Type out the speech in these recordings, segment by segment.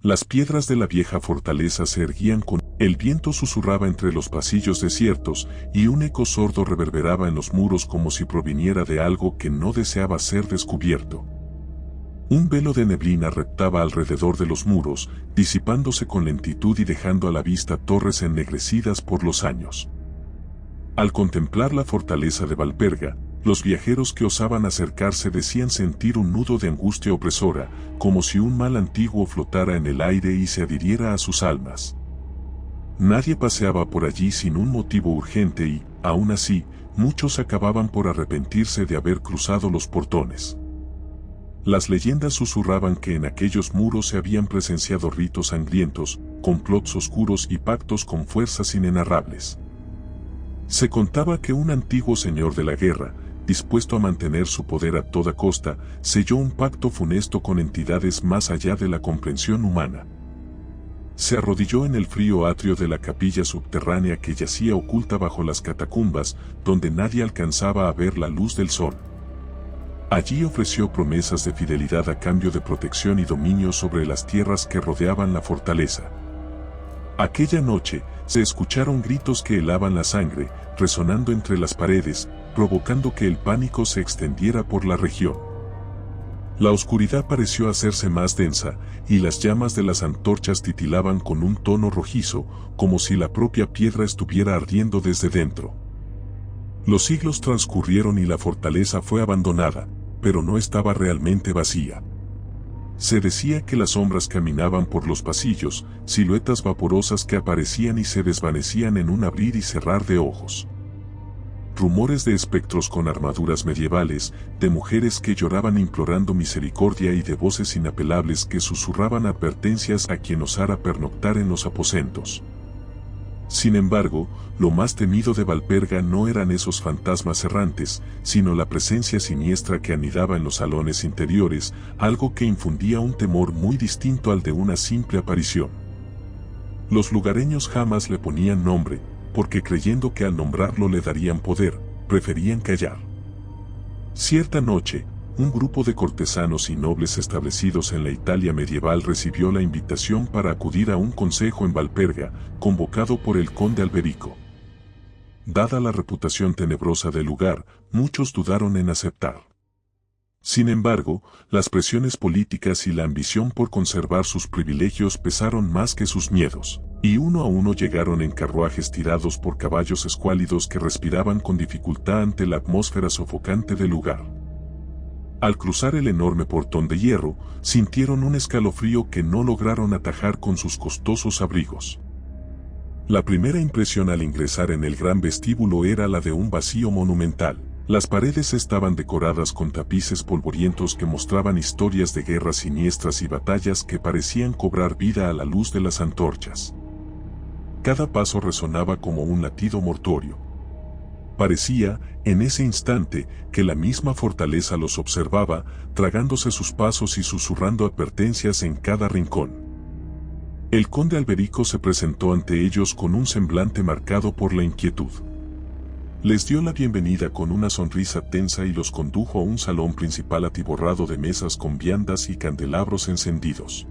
Las piedras de la vieja fortaleza se erguían con el viento susurraba entre los pasillos desiertos y un eco sordo reverberaba en los muros como si proviniera de algo que no deseaba ser descubierto. Un velo de neblina reptaba alrededor de los muros, disipándose con lentitud y dejando a la vista torres ennegrecidas por los años. Al contemplar la fortaleza de Valperga, los viajeros que osaban acercarse decían sentir un nudo de angustia opresora, como si un mal antiguo flotara en el aire y se adhiriera a sus almas. Nadie paseaba por allí sin un motivo urgente y, aún así, muchos acababan por arrepentirse de haber cruzado los portones. Las leyendas susurraban que en aquellos muros se habían presenciado ritos sangrientos, complots oscuros y pactos con fuerzas inenarrables. Se contaba que un antiguo señor de la guerra, dispuesto a mantener su poder a toda costa, selló un pacto funesto con entidades más allá de la comprensión humana. Se arrodilló en el frío atrio de la capilla subterránea que yacía oculta bajo las catacumbas, donde nadie alcanzaba a ver la luz del sol. Allí ofreció promesas de fidelidad a cambio de protección y dominio sobre las tierras que rodeaban la fortaleza. Aquella noche, se escucharon gritos que helaban la sangre, resonando entre las paredes, provocando que el pánico se extendiera por la región. La oscuridad pareció hacerse más densa, y las llamas de las antorchas titilaban con un tono rojizo, como si la propia piedra estuviera ardiendo desde dentro. Los siglos transcurrieron y la fortaleza fue abandonada, pero no estaba realmente vacía. Se decía que las sombras caminaban por los pasillos, siluetas vaporosas que aparecían y se desvanecían en un abrir y cerrar de ojos. Rumores de espectros con armaduras medievales, de mujeres que lloraban implorando misericordia y de voces inapelables que susurraban advertencias a quien osara pernoctar en los aposentos. Sin embargo, lo más temido de Valperga no eran esos fantasmas errantes, sino la presencia siniestra que anidaba en los salones interiores, algo que infundía un temor muy distinto al de una simple aparición. Los lugareños jamás le ponían nombre, porque creyendo que al nombrarlo le darían poder, preferían callar. Cierta noche, un grupo de cortesanos y nobles establecidos en la Italia medieval recibió la invitación para acudir a un consejo en Valperga, convocado por el conde Alberico. Dada la reputación tenebrosa del lugar, muchos dudaron en aceptar. Sin embargo, las presiones políticas y la ambición por conservar sus privilegios pesaron más que sus miedos, y uno a uno llegaron en carruajes tirados por caballos escuálidos que respiraban con dificultad ante la atmósfera sofocante del lugar. Al cruzar el enorme portón de hierro, sintieron un escalofrío que no lograron atajar con sus costosos abrigos. La primera impresión al ingresar en el gran vestíbulo era la de un vacío monumental. Las paredes estaban decoradas con tapices polvorientos que mostraban historias de guerras siniestras y batallas que parecían cobrar vida a la luz de las antorchas. Cada paso resonaba como un latido mortuorio. Parecía, en ese instante, que la misma fortaleza los observaba, tragándose sus pasos y susurrando advertencias en cada rincón. El conde Alberico se presentó ante ellos con un semblante marcado por la inquietud. Les dio la bienvenida con una sonrisa tensa y los condujo a un salón principal atiborrado de mesas con viandas y candelabros encendidos.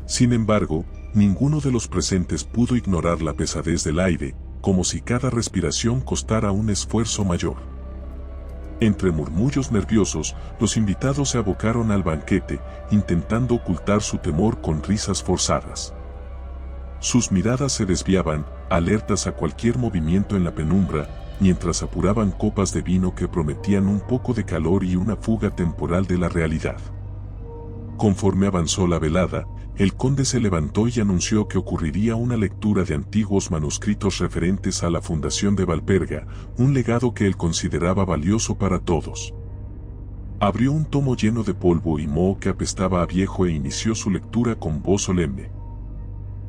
Sin embargo, ninguno de los presentes pudo ignorar la pesadez del aire, como si cada respiración costara un esfuerzo mayor. Entre murmullos nerviosos, los invitados se abocaron al banquete, intentando ocultar su temor con risas forzadas. Sus miradas se desviaban, alertas a cualquier movimiento en la penumbra, mientras apuraban copas de vino que prometían un poco de calor y una fuga temporal de la realidad. Conforme avanzó la velada, el conde se levantó y anunció que ocurriría una lectura de antiguos manuscritos referentes a la fundación de Valperga, un legado que él consideraba valioso para todos. Abrió un tomo lleno de polvo y moho que apestaba a viejo e inició su lectura con voz solemne.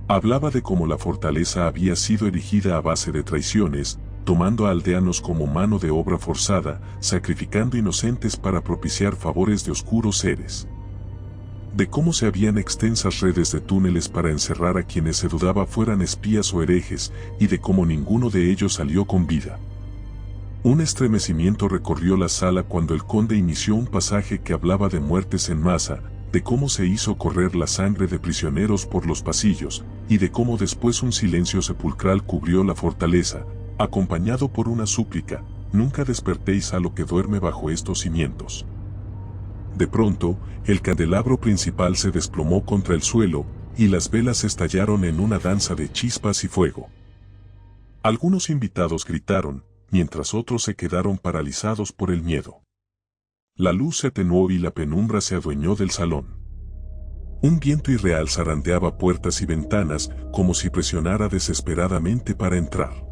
Hablaba de cómo la fortaleza había sido erigida a base de traiciones, tomando a aldeanos como mano de obra forzada, sacrificando inocentes para propiciar favores de oscuros seres. De cómo se habían extensas redes de túneles para encerrar a quienes se dudaba fueran espías o herejes, y de cómo ninguno de ellos salió con vida. Un estremecimiento recorrió la sala cuando el conde inició un pasaje que hablaba de muertes en masa, de cómo se hizo correr la sangre de prisioneros por los pasillos, y de cómo después un silencio sepulcral cubrió la fortaleza, acompañado por una súplica: nunca despertéis a lo que duerme bajo estos cimientos. De pronto, el candelabro principal se desplomó contra el suelo, y las velas estallaron en una danza de chispas y fuego. Algunos invitados gritaron, mientras otros se quedaron paralizados por el miedo. La luz se atenuó y la penumbra se adueñó del salón. Un viento irreal zarandeaba puertas y ventanas, como si presionara desesperadamente para entrar.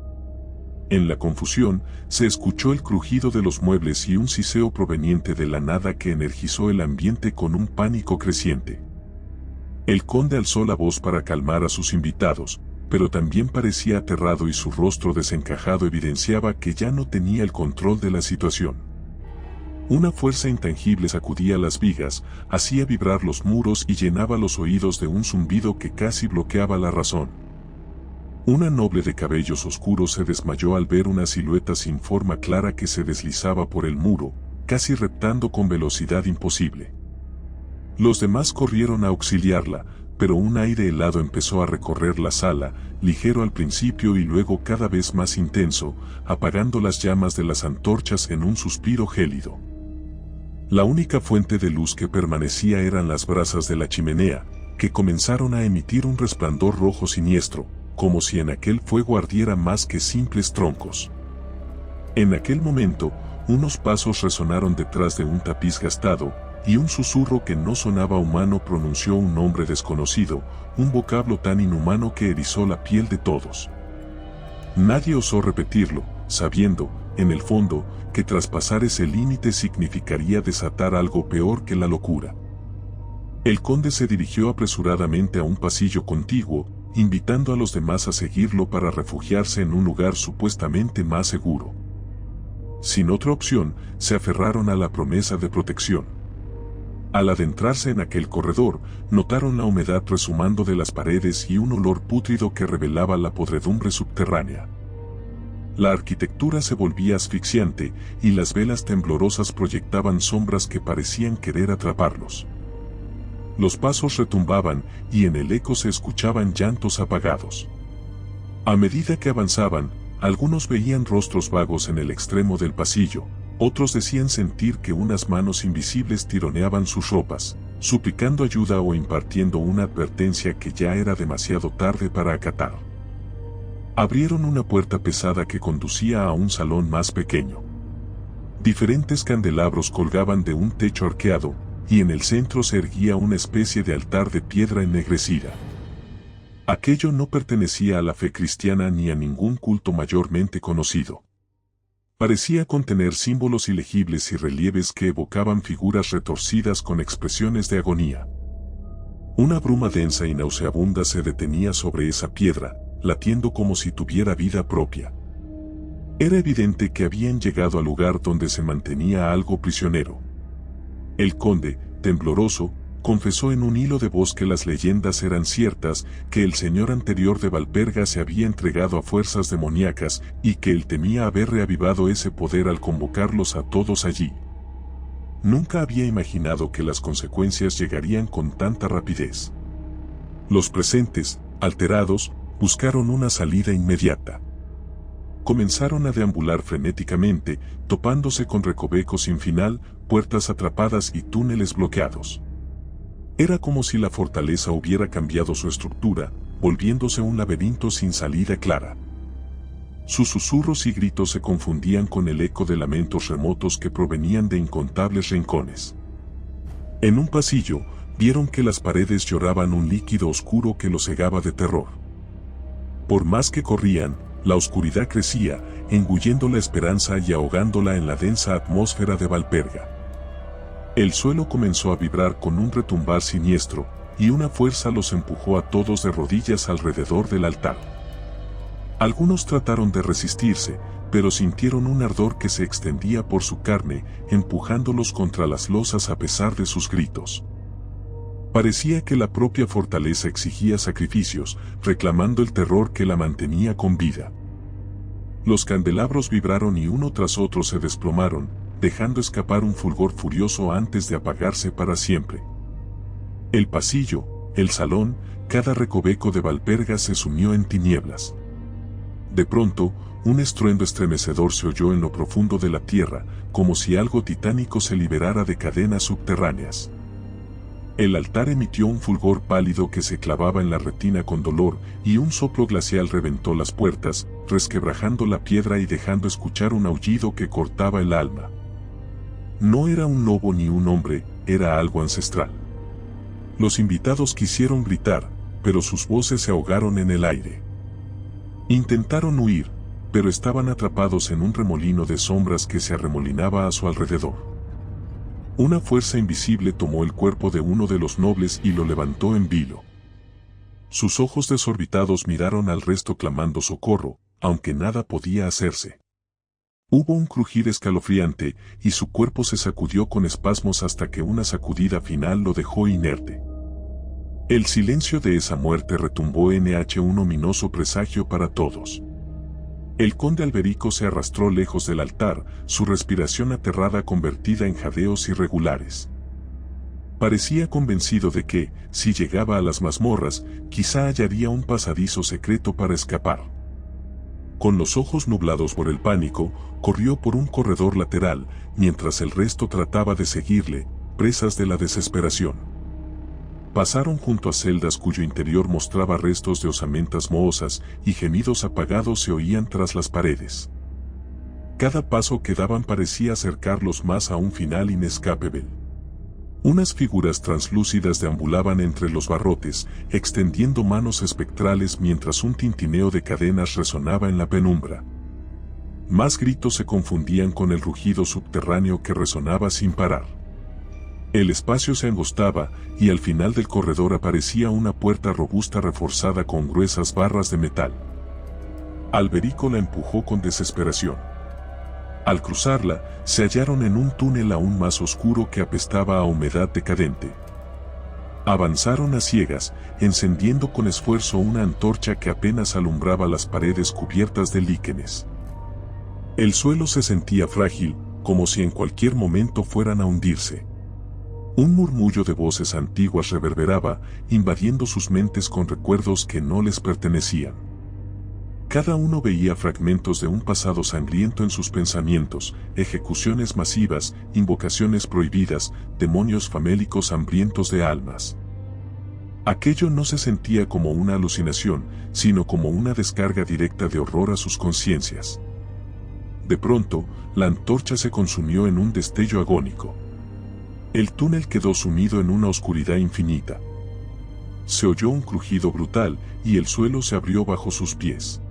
En la confusión, se escuchó el crujido de los muebles y un siseo proveniente de la nada que energizó el ambiente con un pánico creciente. El conde alzó la voz para calmar a sus invitados, pero también parecía aterrado y su rostro desencajado evidenciaba que ya no tenía el control de la situación. Una fuerza intangible sacudía las vigas, hacía vibrar los muros y llenaba los oídos de un zumbido que casi bloqueaba la razón. Una noble de cabellos oscuros se desmayó al ver una silueta sin forma clara que se deslizaba por el muro, casi reptando con velocidad imposible. Los demás corrieron a auxiliarla, pero un aire helado empezó a recorrer la sala, ligero al principio y luego cada vez más intenso, apagando las llamas de las antorchas en un suspiro gélido. La única fuente de luz que permanecía eran las brasas de la chimenea, que comenzaron a emitir un resplandor rojo siniestro, como si en aquel fuego ardiera más que simples troncos. En aquel momento, unos pasos resonaron detrás de un tapiz gastado, y un susurro que no sonaba humano pronunció un nombre desconocido, un vocablo tan inhumano que erizó la piel de todos. Nadie osó repetirlo, sabiendo, en el fondo, que traspasar ese límite significaría desatar algo peor que la locura. El conde se dirigió apresuradamente a un pasillo contiguo, invitando a los demás a seguirlo para refugiarse en un lugar supuestamente más seguro. Sin otra opción, se aferraron a la promesa de protección. Al adentrarse en aquel corredor, notaron la humedad resumando de las paredes y un olor pútrido que revelaba la podredumbre subterránea. La arquitectura se volvía asfixiante, y las velas temblorosas proyectaban sombras que parecían querer atraparlos. Los pasos retumbaban, y en el eco se escuchaban llantos apagados. A medida que avanzaban, algunos veían rostros vagos en el extremo del pasillo, otros decían sentir que unas manos invisibles tironeaban sus ropas, suplicando ayuda o impartiendo una advertencia que ya era demasiado tarde para acatar. Abrieron una puerta pesada que conducía a un salón más pequeño. Diferentes candelabros colgaban de un techo arqueado, y en el centro se erguía una especie de altar de piedra ennegrecida. Aquello no pertenecía a la fe cristiana ni a ningún culto mayormente conocido. Parecía contener símbolos ilegibles y relieves que evocaban figuras retorcidas con expresiones de agonía. Una bruma densa y nauseabunda se detenía sobre esa piedra, latiendo como si tuviera vida propia. Era evidente que habían llegado al lugar donde se mantenía algo prisionero. El conde, tembloroso, confesó en un hilo de voz que las leyendas eran ciertas, que el señor anterior de Valperga se había entregado a fuerzas demoníacas y que él temía haber reavivado ese poder al convocarlos a todos allí. Nunca había imaginado que las consecuencias llegarían con tanta rapidez. Los presentes, alterados, buscaron una salida inmediata. Comenzaron a deambular frenéticamente, topándose con recovecos sin final, puertas atrapadas y túneles bloqueados. Era como si la fortaleza hubiera cambiado su estructura, volviéndose un laberinto sin salida clara. Sus susurros y gritos se confundían con el eco de lamentos remotos que provenían de incontables rincones. En un pasillo, vieron que las paredes lloraban un líquido oscuro que los cegaba de terror. Por más que corrían, la oscuridad crecía, engullendo la esperanza y ahogándola en la densa atmósfera de Valperga. El suelo comenzó a vibrar con un retumbar siniestro, y una fuerza los empujó a todos de rodillas alrededor del altar. Algunos trataron de resistirse, pero sintieron un ardor que se extendía por su carne, empujándolos contra las losas a pesar de sus gritos. Parecía que la propia fortaleza exigía sacrificios, reclamando el terror que la mantenía con vida. Los candelabros vibraron y uno tras otro se desplomaron, dejando escapar un fulgor furioso antes de apagarse para siempre. El pasillo, el salón, cada recoveco de Valperga se sumió en tinieblas. De pronto, un estruendo estremecedor se oyó en lo profundo de la tierra, como si algo titánico se liberara de cadenas subterráneas. El altar emitió un fulgor pálido que se clavaba en la retina con dolor, y un soplo glacial reventó las puertas, resquebrajando la piedra y dejando escuchar un aullido que cortaba el alma. No era un lobo ni un hombre, era algo ancestral. Los invitados quisieron gritar, pero sus voces se ahogaron en el aire. Intentaron huir, pero estaban atrapados en un remolino de sombras que se arremolinaba a su alrededor. Una fuerza invisible tomó el cuerpo de uno de los nobles y lo levantó en vilo. Sus ojos desorbitados miraron al resto clamando socorro, aunque nada podía hacerse. Hubo un crujir escalofriante, y su cuerpo se sacudió con espasmos hasta que una sacudida final lo dejó inerte. El silencio de esa muerte retumbó en un ominoso presagio para todos. El conde Alberico se arrastró lejos del altar, su respiración aterrada convertida en jadeos irregulares. Parecía convencido de que, si llegaba a las mazmorras, quizá hallaría un pasadizo secreto para escapar. Con los ojos nublados por el pánico, corrió por un corredor lateral, mientras el resto trataba de seguirle, presas de la desesperación. Pasaron junto a celdas cuyo interior mostraba restos de osamentas mohosas, y gemidos apagados se oían tras las paredes. Cada paso que daban parecía acercarlos más a un final inescapable. Unas figuras translúcidas deambulaban entre los barrotes, extendiendo manos espectrales mientras un tintineo de cadenas resonaba en la penumbra. Más gritos se confundían con el rugido subterráneo que resonaba sin parar. El espacio se angostaba, y al final del corredor aparecía una puerta robusta reforzada con gruesas barras de metal. Alberico la empujó con desesperación. Al cruzarla, se hallaron en un túnel aún más oscuro que apestaba a humedad decadente. Avanzaron a ciegas, encendiendo con esfuerzo una antorcha que apenas alumbraba las paredes cubiertas de líquenes. El suelo se sentía frágil, como si en cualquier momento fueran a hundirse. Un murmullo de voces antiguas reverberaba, invadiendo sus mentes con recuerdos que no les pertenecían. Cada uno veía fragmentos de un pasado sangriento en sus pensamientos, ejecuciones masivas, invocaciones prohibidas, demonios famélicos hambrientos de almas. Aquello no se sentía como una alucinación, sino como una descarga directa de horror a sus conciencias. De pronto, la antorcha se consumió en un destello agónico. El túnel quedó sumido en una oscuridad infinita. Se oyó un crujido brutal, y el suelo se abrió bajo sus pies.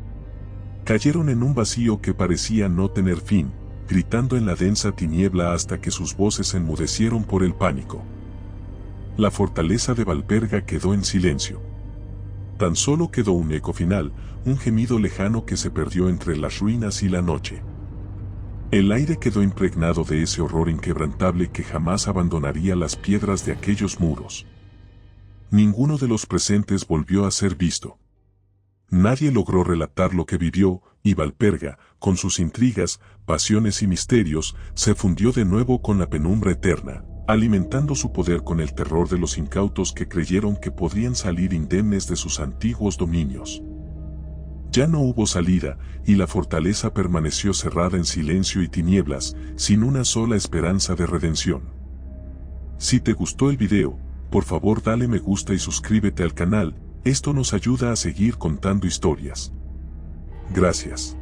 Cayeron en un vacío que parecía no tener fin, gritando en la densa tiniebla hasta que sus voces se enmudecieron por el pánico. La fortaleza de Valperga quedó en silencio. Tan solo quedó un eco final, un gemido lejano que se perdió entre las ruinas y la noche. El aire quedó impregnado de ese horror inquebrantable que jamás abandonaría las piedras de aquellos muros. Ninguno de los presentes volvió a ser visto. Nadie logró relatar lo que vivió, y Valperga, con sus intrigas, pasiones y misterios, se fundió de nuevo con la penumbra eterna, alimentando su poder con el terror de los incautos que creyeron que podrían salir indemnes de sus antiguos dominios. Ya no hubo salida, y la fortaleza permaneció cerrada en silencio y tinieblas, sin una sola esperanza de redención. Si te gustó el video, por favor dale me gusta y suscríbete al canal, esto nos ayuda a seguir contando historias. Gracias.